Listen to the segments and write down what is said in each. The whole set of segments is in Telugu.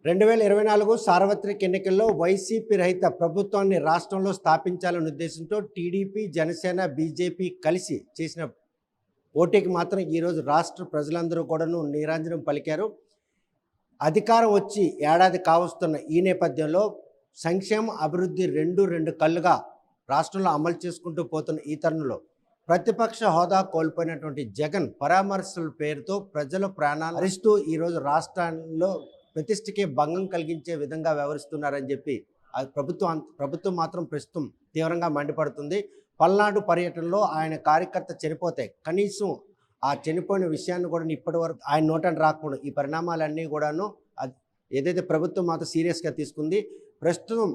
2024 సార్వత్రిక ఎన్నికల్లో వైసీపీ రహిత ప్రభుత్వాన్ని రాష్ట్రంలో స్థాపించాలనే ఉద్దేశంతో టీడీపీ, జనసేన, బీజేపీ కలిసి చేసిన పోటీకి మాత్రం ఈరోజు రాష్ట్ర ప్రజలందరూ కూడాను నీరాంజనం పలికారు. అధికారం వచ్చి ఏడాది కావస్తున్న ఈ నేపథ్యంలో సంక్షేమ అభివృద్ధి రెండు కళ్ళుగా రాష్ట్రంలో అమలు చేసుకుంటూ పోతున్న ఈ తరుణంలో ప్రతిపక్ష హోదా కోల్పోయినటువంటి జగన్ పరామర్శల పేరుతో ప్రజల ప్రాణాలు హరిస్తూ ఈరోజు రాష్ట్రంలో ప్రతిష్టకి భంగం కలిగించే విధంగా వ్యవహరిస్తున్నారని చెప్పి ప్రభుత్వం మాత్రం ప్రస్తుతం తీవ్రంగా మండిపడుతుంది. పల్నాడు పర్యటనలో ఆయన కార్యకర్త చనిపోతే కనీసం ఆ చనిపోయిన విషయాన్ని కూడా ఇప్పటి వరకు ఆయన నోటని రాకుండా ఈ పరిణామాలన్నీ కూడాను ఏదైతే ప్రభుత్వం మాత్రం సీరియస్గా తీసుకుంది. ప్రస్తుతం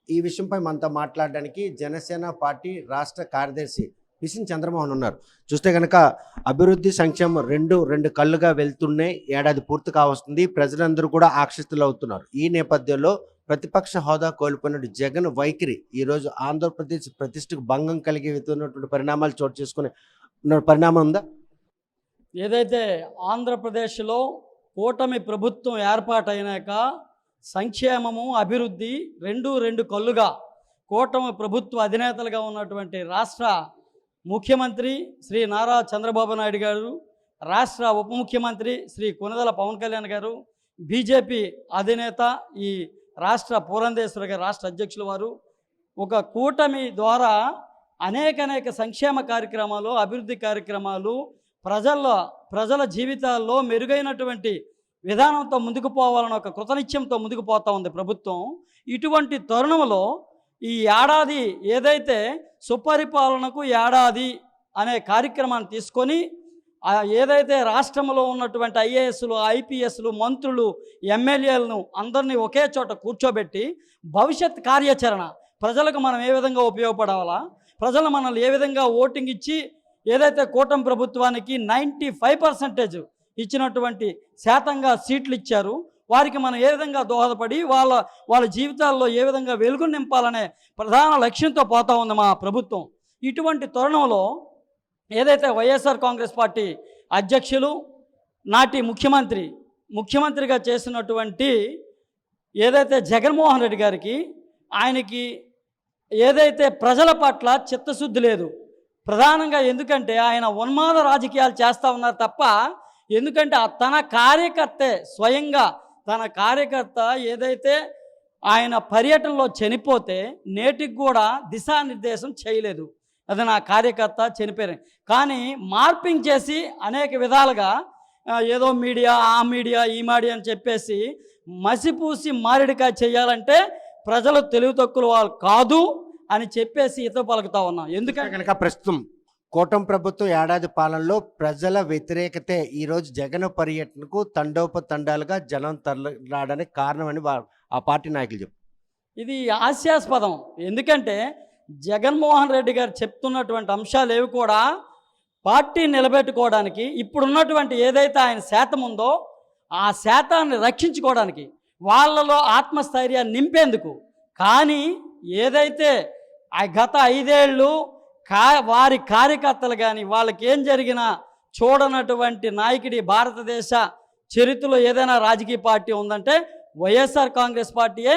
ఈ విషయంపై మనతో మాట్లాడడానికి జనసేన పార్టీ రాష్ట్ర కార్యదర్శి పిసిని చంద్రమోహన్ ఉన్నారు. చూస్తే కనుక అభివృద్ధి సంక్షేమం రెండు కళ్ళుగా వెళ్తున్నాయి. ఏడాది పూర్తి కావస్తుంది. ప్రజలందరూ కూడా ఆకర్షితులు అవుతున్నారు. ఈ నేపథ్యంలో ప్రతిపక్ష హోదా కోల్పోయిన జగన్ వైఖరి ఈరోజు ఆంధ్రప్రదేశ్ ప్రతిష్టకు భంగం కలిగి వెళ్తున్నటువంటి పరిణామాలు చోటు చేసుకునే పరిణామం ఉందా? ఏదైతే ఆంధ్రప్రదేశ్లో కూటమి ప్రభుత్వం ఏర్పాటైనాక సంక్షేమము అభివృద్ధి రెండు కళ్ళుగా కూటమి ప్రభుత్వ అధినేతలుగా ఉన్నటువంటి రాష్ట్ర ముఖ్యమంత్రి శ్రీ నారా చంద్రబాబు నాయుడు గారు, రాష్ట్ర ఉప ముఖ్యమంత్రి శ్రీ కొనిదెల పవన్ కళ్యాణ్ గారు, బీజేపీ అధినేత ఈ రాష్ట్ర పురంధేశ్వరి గారు రాష్ట్ర అధ్యక్షుల వారు ఒక కూటమి ద్వారా అనేక సంక్షేమ కార్యక్రమాలు, అభివృద్ధి కార్యక్రమాలు ప్రజల జీవితాల్లో మెరుగైనటువంటి విధానంతో ముందుకు పోవాలని ఒక కృతనిశ్చయంతో ముందుకు పోతా ఉంది ప్రభుత్వం. ఇటువంటి తరుణంలో ఈ ఏడాది ఏదైతే సుపరిపాలనకు ఏడాది అనే కార్యక్రమాన్ని తీసుకొని ఏదైతే రాష్ట్రంలో ఉన్నటువంటి ఐఏఎస్లు, ఐపీఎస్లు, మంత్రులు, ఎమ్మెల్యేలను అందరినీ ఒకే చోట కూర్చోబెట్టి భవిష్యత్ కార్యాచరణ ప్రజలకు మనం ఏ విధంగా ఉపయోగపడాలా, ప్రజలు మనల్ని ఏ విధంగా ఓటింగ్ ఇచ్చి ఏదైతే కూటమి ప్రభుత్వానికి 95% ఇచ్చినటువంటి శాతంగా సీట్లు ఇచ్చారు, వారికి మనం ఏ విధంగా దోహదపడి వాళ్ళ జీవితాల్లో ఏ విధంగా వెలుగు నింపాలనే ప్రధాన లక్ష్యంతో పోతా ఉంది మా ప్రభుత్వం. ఇటువంటి తరుణంలో ఏదైతే వైఎస్ఆర్ కాంగ్రెస్ పార్టీ అధ్యక్షులు నాటి ముఖ్యమంత్రిగా చేసినటువంటి ఏదైతే జగన్మోహన్ రెడ్డి గారికి ఆయనకి ఏదైతే ప్రజల పట్ల చిత్తశుద్ధి లేదు. ప్రధానంగా ఎందుకంటే ఆయన ఉన్మాద రాజకీయాలు చేస్తూ ఉన్నారు తప్ప, ఎందుకంటే తన కార్యకర్తే స్వయంగా తన కార్యకర్త ఏదైతే ఆయన పర్యటనలో చనిపోతే నేటికి కూడా దిశానిర్దేశం చేయలేదు. అది నా కార్యకర్త చనిపోయారు. కానీ మార్పింగ్ చేసి అనేక విధాలుగా ఏదో మీడియా, ఆ మీడియా, ఈ మీడియా అని చెప్పేసి మసిపూసి మారిడికాయ చేయాలంటే ప్రజలు తెలివి తక్కువ వాళ్ళు కాదు అని చెప్పేసి ఇతర పలుకుతా ఉన్నాం. ఎందుకంటే కనుక ప్రస్తుతం కూటమి ప్రభుత్వం ఏడాది పాలనలో ప్రజల వ్యతిరేకతే ఈరోజు జగన్ పర్యటనకు తండోపతండాలుగా జనం తరలిరావడానికి కారణమని ఆ పార్టీ నాయకులు చెప్పారు. ఇది హాస్యాస్పదం. ఎందుకంటే జగన్మోహన్ రెడ్డి గారు చెప్తున్నటువంటి అంశాలు ఏవి కూడా పార్టీ నిలబెట్టుకోవడానికి, ఇప్పుడున్నటువంటి ఏదైతే ఆయన శాతం ఉందో ఆ శాతాన్ని రక్షించుకోవడానికి, వాళ్ళలో ఆత్మస్థైర్యాన్ని నింపేందుకు. కానీ ఏదైతే గత 5 ఏళ్ళు వారి కార్యకర్తలు కానీ వాళ్ళకి ఏం జరిగినా చూడనటువంటి నాయకుడి భారతదేశ చరిత్రలో ఏదైనా రాజకీయ పార్టీ ఉందంటే వైఎస్ఆర్ కాంగ్రెస్ పార్టీయే.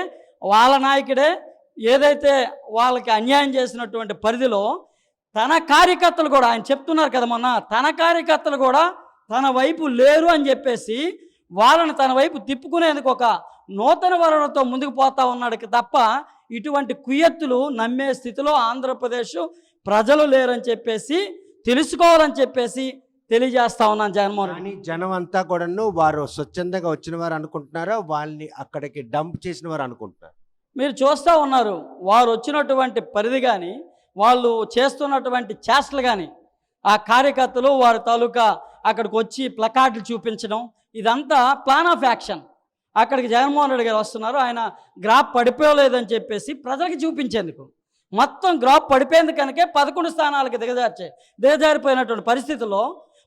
వాళ్ళ నాయకుడే ఏదైతే వాళ్ళకి అన్యాయం చేసినటువంటి పరిధిలో తన కార్యకర్తలు కూడా, ఆయన చెప్తున్నారు కదా మొన్న, తన కార్యకర్తలు కూడా తన వైపు లేరు అని చెప్పేసి వాళ్ళని తన వైపు తిప్పుకునేందుకు ఒక నూతన వరణతో ముందుకు పోతా ఉన్నాడు తప్ప ఇటువంటి కుయ్యత్తులు నమ్మే స్థితిలో ఆంధ్రప్రదేశ్ ప్రజలు లేరని చెప్పేసి తెలుసుకోవాలని చెప్పేసి తెలియజేస్తా ఉన్నాను. జగన్మోహన్ రెడ్డి జనం అంతా కూడాను వారు స్వచ్ఛందంగా వచ్చిన వారు అనుకుంటున్నారా, వాళ్ళని అక్కడికి డంప్ చేసిన వారు అనుకుంటున్నారు? మీరు చూస్తూ ఉన్నారు. వారు వచ్చినటువంటి పరిధి కానీ, వాళ్ళు చేస్తున్నటువంటి చేష్టలు కానీ, ఆ కార్యకర్తలు వారి తాలూకా అక్కడికి వచ్చి ప్లకార్డులు చూపించడం, ఇదంతా ప్లాన్ ఆఫ్ యాక్షన్. అక్కడికి జగన్మోహన్ రెడ్డి గారు వస్తున్నారు, ఆయన గ్రాఫ్ పడిపోలేదని చెప్పేసి ప్రజలకు చూపించేందుకు. మొత్తం గ్రాఫ్ పడిపోయింది కనుకే 11 స్థానాలకు దిగజారిపోయినటువంటి పరిస్థితుల్లో,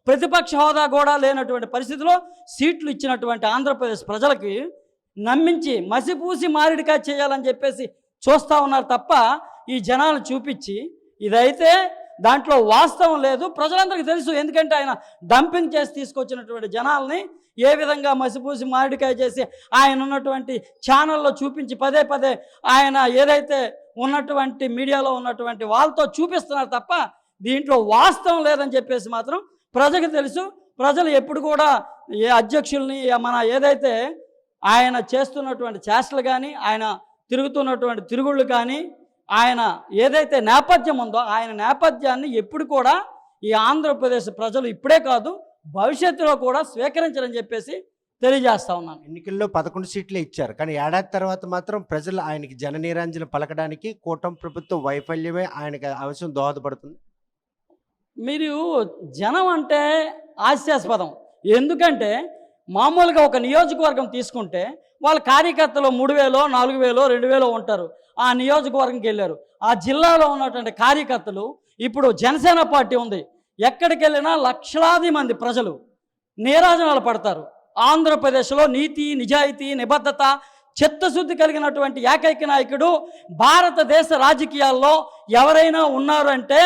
ప్రతిపక్ష హోదా కూడా లేనటువంటి పరిస్థితిలో సీట్లు ఇచ్చినటువంటి ఆంధ్రప్రదేశ్ ప్రజలకి నమ్మించి మసిపూసి మారిడికాయ చేయాలని చెప్పేసి చూస్తూ ఉన్నారు తప్ప ఈ జనాలు చూపించి ఇదైతే దాంట్లో వాస్తవం లేదు. ప్రజలందరికీ తెలుసు. ఎందుకంటే ఆయన డంపింగ్ చేసి తీసుకొచ్చినటువంటి జనాల్ని ఏ విధంగా మసిపూసి మామిడికాయ చేసి ఆయన ఉన్నటువంటి ఛానల్లో చూపించి పదే పదే ఆయన ఏదైతే ఉన్నటువంటి మీడియాలో ఉన్నటువంటి వాళ్ళతో చూపిస్తున్నారు తప్ప దీంట్లో వాస్తవం లేదని చెప్పేసి మాత్రం ప్రజలకు తెలుసు. ప్రజలు ఎప్పుడు కూడా ఏ అధ్యక్షుల్ని మన ఏదైతే ఆయన చేస్తున్నటువంటి చేష్టలు కానీ, ఆయన తిరుగుతున్నటువంటి తిరుగుళ్ళు కానీ, ఆయన ఏదైతే నేపథ్యం ఉందో ఆయన నేపథ్యాన్ని ఎప్పుడు కూడా ఈ ఆంధ్రప్రదేశ్ ప్రజలు ఇప్పుడే కాదు భవిష్యత్తులో కూడా స్వీకరించారని చెప్పేసి తెలియజేస్తా ఉన్నాను. ఎన్నికల్లో 11 సీట్లే ఇచ్చారు, కానీ ఏడాది తర్వాత మాత్రం ప్రజలు ఆయనకి జననీరాంజన పలకడానికి కూటమి ప్రభుత్వ వైఫల్యమే ఆయనకి అవసరం దోహదపడుతుంది. మీరు జనం అంటే హాస్యాస్పదం. ఎందుకంటే మామూలుగా ఒక నియోజకవర్గం తీసుకుంటే వాళ్ళ కార్యకర్తలు 3000, 4000, 2000 ఉంటారు. ఆ నియోజకవర్గంకి వెళ్ళారు. ఆ జిల్లాలో ఉన్నటువంటి కార్యకర్తలు ఇప్పుడు జనసేన పార్టీ ఉంది, ఎక్కడికి వెళ్ళినా లక్షలాది మంది ప్రజలు నీరాజనాలు పడతారు. ఆంధ్రప్రదేశ్లో నీతి, నిజాయితీ, నిబద్ధత, చిత్తశుద్ధి కలిగినటువంటి ఏకైక నాయకుడు భారతదేశ రాజకీయాల్లో ఎవరైనా ఉన్నారు అంటే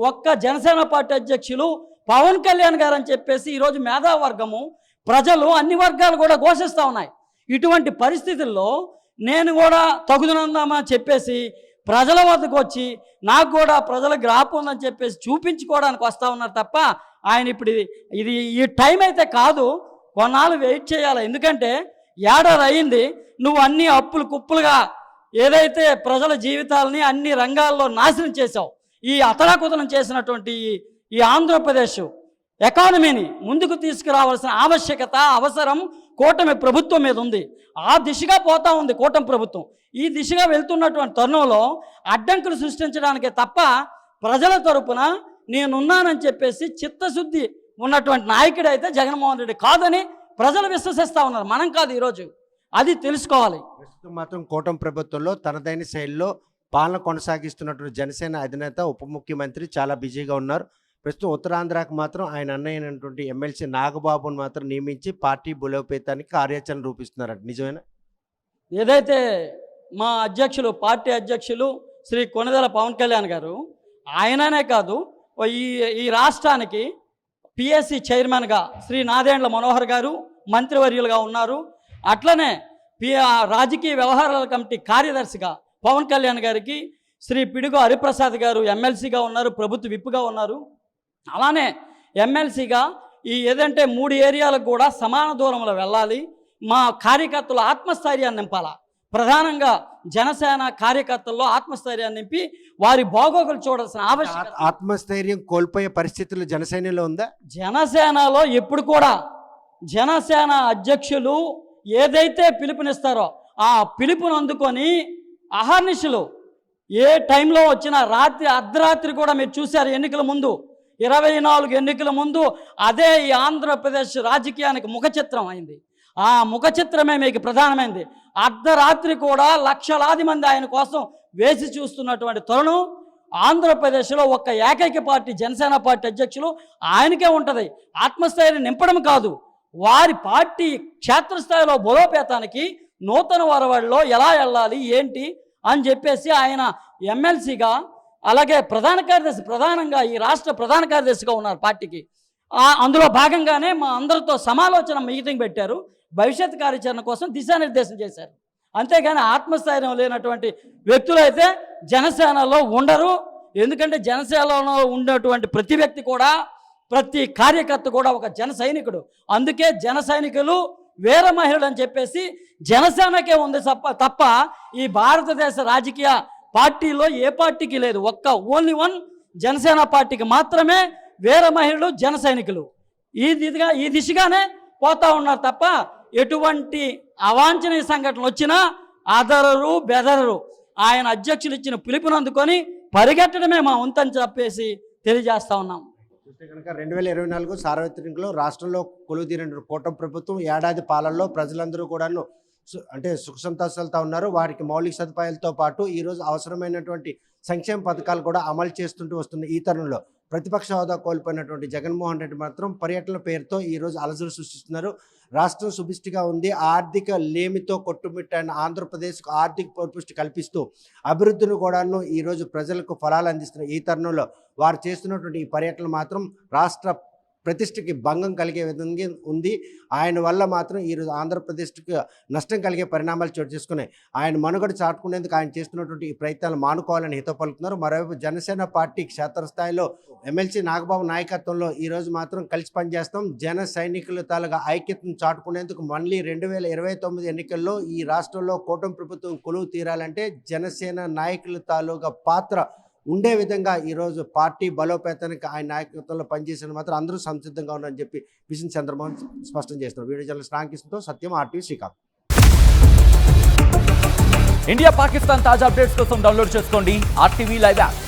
ఒక్క జనసేన పార్టీ అధ్యక్షులు పవన్ కళ్యాణ్ గారు అని చెప్పేసి ఈరోజు మేధావర్గము ప్రజలు అన్ని వర్గాలు కూడా ఘోషిస్తూ ఉన్నాయి. ఇటువంటి పరిస్థితుల్లో నేను కూడా తగుదనందామా చెప్పేసి ప్రజల వద్దకు వచ్చి నాకు కూడా ప్రజల గ్రాప్ ఉందని చెప్పేసి చూపించుకోవడానికి వస్తూ ఉన్నారు తప్ప ఆయన ఇప్పుడు ఇది ఈ టైం అయితే కాదు, కొన్నాళ్ళు వెయిట్ చేయాలి. ఎందుకంటే ఏడాది అయింది, నువ్వు అన్ని అప్పులు కుప్పులుగా ఏదైతే ప్రజల జీవితాలని అన్ని రంగాల్లో నాశనం చేశావు. ఈ అతలాకుతలం చేసినటువంటి ఈ ఆంధ్రప్రదేశ్ ఎకానమీని ముందుకు తీసుకురావాల్సిన ఆవశ్యకత, అవసరం కూటమి ప్రభుత్వం మీద ఉంది. ఆ దిశగా పోతా ఉంది కూటమి ప్రభుత్వం. ఈ దిశగా వెళ్తున్నటువంటి తరుణంలో అడ్డంకులు సృష్టించడానికే తప్ప ప్రజల తరపున నేనున్నానని చెప్పేసి చిత్తశుద్ధి ఉన్నటువంటి నాయకుడు అయితే జగన్మోహన్ రెడ్డి కాదని ప్రజలు విశ్వసిస్తూ ఉన్నారు. మనం కాదు, ఈరోజు అది తెలుసుకోవాలి. ప్రస్తుతం మాత్రం కూటమి ప్రభుత్వంలో తనదైన శైలిలో పాలన కొనసాగిస్తున్నటువంటి జనసేన అధినేత ఉప ముఖ్యమంత్రి చాలా బిజీగా ఉన్నారు. ప్రస్తుతం ఉత్తరాంధ్రకు మాత్రం ఆయన అన్నయ్యనటువంటి ఎమ్మెల్సీ నాగబాబును మాత్రం నియమించి పార్టీ బలోపేతానికి కార్యాచరణ రూపిస్తున్నారట, నిజమేనా? ఏదైతే మా అధ్యక్షులు, పార్టీ అధ్యక్షులు శ్రీ కొణిదెల పవన్ కళ్యాణ్ గారు, ఆయననే కాదు ఈ రాష్ట్రానికి పిఎస్సి చైర్మన్గా శ్రీ నాదెండ్ల మనోహర్ గారు మంత్రివర్యులుగా ఉన్నారు. అట్లనే రాజకీయ వ్యవహారాల కమిటీ కార్యదర్శిగా పవన్ కళ్యాణ్ గారికి శ్రీ పిడుగు హరిప్రసాద్ గారు ఎమ్మెల్సీగా ఉన్నారు, ప్రభుత్వ విప్గా ఉన్నారు. అలానే ఎమ్మెల్సీగా ఈ ఏదంటే 3 ఏరియాలకు కూడా సమాన దూరంలో వెళ్ళాలి. మా కార్యకర్తలు ఆత్మస్థైర్యాన్ని నింపాలా. ప్రధానంగా జనసేన కార్యకర్తల్లో ఆత్మస్థైర్యాన్ని నింపి వారి బాగోగులు చూడాల్సిన ఆవశ్యకత. ఆత్మస్థైర్యం కోల్పోయే పరిస్థితులు జనసేనలో ఉందా? జనసేనలో ఎప్పుడు కూడా జనసేన అధ్యక్షులు ఏదైతే పిలుపునిస్తారో ఆ పిలుపుని అందుకొని అహర్నిశలు ఏ టైంలో వచ్చినా రాత్రి అర్ధరాత్రి కూడా మీరు చూశారు. ఎన్నికల ముందు 24 ఎన్నికల ముందు అదే ఈ ఆంధ్రప్రదేశ్ రాజకీయానికి ముఖ చిత్రం అయింది. ఆ ముఖ చిత్రమే మీకు ప్రధానమైంది. అర్ధరాత్రి కూడా లక్షలాది మంది ఆయన కోసం వేసి చూస్తున్నటువంటి తరుణం ఆంధ్రప్రదేశ్లో ఒక్క ఏకైక పార్టీ జనసేన పార్టీ అధ్యక్షులు ఆయనకే ఉంటుంది. ఆత్మస్థైర్యం నింపడం కాదు, వారి పార్టీ క్షేత్రస్థాయిలో బలోపేతానికి నూతన వరవడిలో ఎలా వెళ్ళాలి ఏంటి అని చెప్పేసి ఆయన ఎమ్మెల్సీగా, అలాగే ప్రధాన కార్యదర్శి, ప్రధానంగా ఈ రాష్ట్ర ప్రధాన కార్యదర్శిగా ఉన్నారు పార్టీకి. అందులో భాగంగానే మా అందరితో సమాలోచన మీటింగ్ పెట్టారు. భవిష్యత్ కార్యాచరణ కోసం దిశానిర్దేశం చేశారు. అంతేగాని ఆత్మస్థైర్యం లేనటువంటి వ్యక్తులు అయితే జనసేనలో ఉండరు. ఎందుకంటే జనసేనలో ఉన్నటువంటి ప్రతి వ్యక్తి కూడా, ప్రతి కార్యకర్త కూడా ఒక జన సైనికుడు. అందుకే జన సైనికులు వీర మహిళలు అని చెప్పేసి జనసేనకే ఉంది తప్ప ఈ భారతదేశ రాజకీయ పార్టీలో ఏ పార్టీకి లేదు. ఓన్లీ వన్ జనసేన పార్టీకి మాత్రమే వీర మహిళలు, జన సైనికులు. ఈ దిశగానే పోతా ఉన్నారు తప్ప ఎటువంటి అవాంఛనీయ సంఘటనలు వచ్చినా ఆదరరు, బెదరరు. ఆయన అధ్యక్షులు ఇచ్చిన పిలుపుని అందుకొని పరిగెట్టడమే మా వంతని చెప్పేసి తెలియజేస్తా ఉన్నాం. చూస్తే కనుక 2024 సార్వత్రికలో రాష్ట్రంలో కొలువుదీరిన కూటమి ప్రభుత్వం ఏడాది పాలనలో ప్రజలందరూ కూడాను అంటే సుఖ సంతోషాలతో ఉన్నారు. వారికి మౌలిక సదుపాయాలతో పాటు ఈరోజు అవసరమైనటువంటి సంక్షేమ పథకాలు కూడా అమలు చేస్తుంటూ వస్తున్న ఈ తరుణంలో ప్రతిపక్ష హోదా కోల్పోయినటువంటి జగన్మోహన్ రెడ్డి మాత్రం పర్యటన పేరుతో ఈరోజు అలజడి సృష్టిస్తున్నారు. రాష్ట్రం సుభిష్టిగా ఉంది, ఆర్థిక లేమితో కొట్టుమిట్టాయిన ఆంధ్రప్రదేశ్కు ఆర్థిక పరిపుష్టి కల్పిస్తూ అభివృద్ధిని కూడాను ఈరోజు ప్రజలకు ఫలాలు అందిస్తున్న ఈ తరుణంలో వారు చేస్తున్నటువంటి ఈ పర్యటన మాత్రం రాష్ట్ర ప్రతిష్టకి భంగం కలిగే విధంగా ఉంది. ఆయన వల్ల మాత్రం ఈరోజు ఆంధ్రప్రదేశ్కి నష్టం కలిగే పరిణామాలు చోటు చేసుకున్నాయి. ఆయన మనుగడ చాటుకునేందుకు ఆయన చేస్తున్నటువంటి ఈ ప్రయత్నాలు మానుకోవాలని హితవు పలుకుతున్నారు. మరోవైపు జనసేన పార్టీ క్షేత్రస్థాయిలో ఎమ్మెల్సీ నాగబాబు నాయకత్వంలో ఈరోజు మాత్రం కలిసి పనిచేస్తాం, జన సైనికుల తాలూగా ఐక్యతను చాటుకునేందుకు మళ్ళీ 2029 ఎన్నికల్లో ఈ రాష్ట్రంలో కూటమి ప్రభుత్వం కొలువు తీరాలంటే జనసేన నాయకుల తాలూగా పాత్ర ఉండే విధంగా ఈరోజు పార్టీ బలోపేతానికి ఆయన నాయకత్వంలో పనిచేసిన మాత్రం అందరూ సంసిద్ధంగా ఉన్నారని చెప్పి పిసిని చంద్రబాబు స్పష్టం చేస్తున్నారు. వీడియో జర్నలిస్ట్ రామకృష్ణతో సత్యం, RTV శ్రీకాకుళం. ఇండియా పాకిస్తాన్ తాజా అప్డేట్స్ కోసం డౌన్లోడ్ చేసుకోండి RTV లైవ్ యాప్.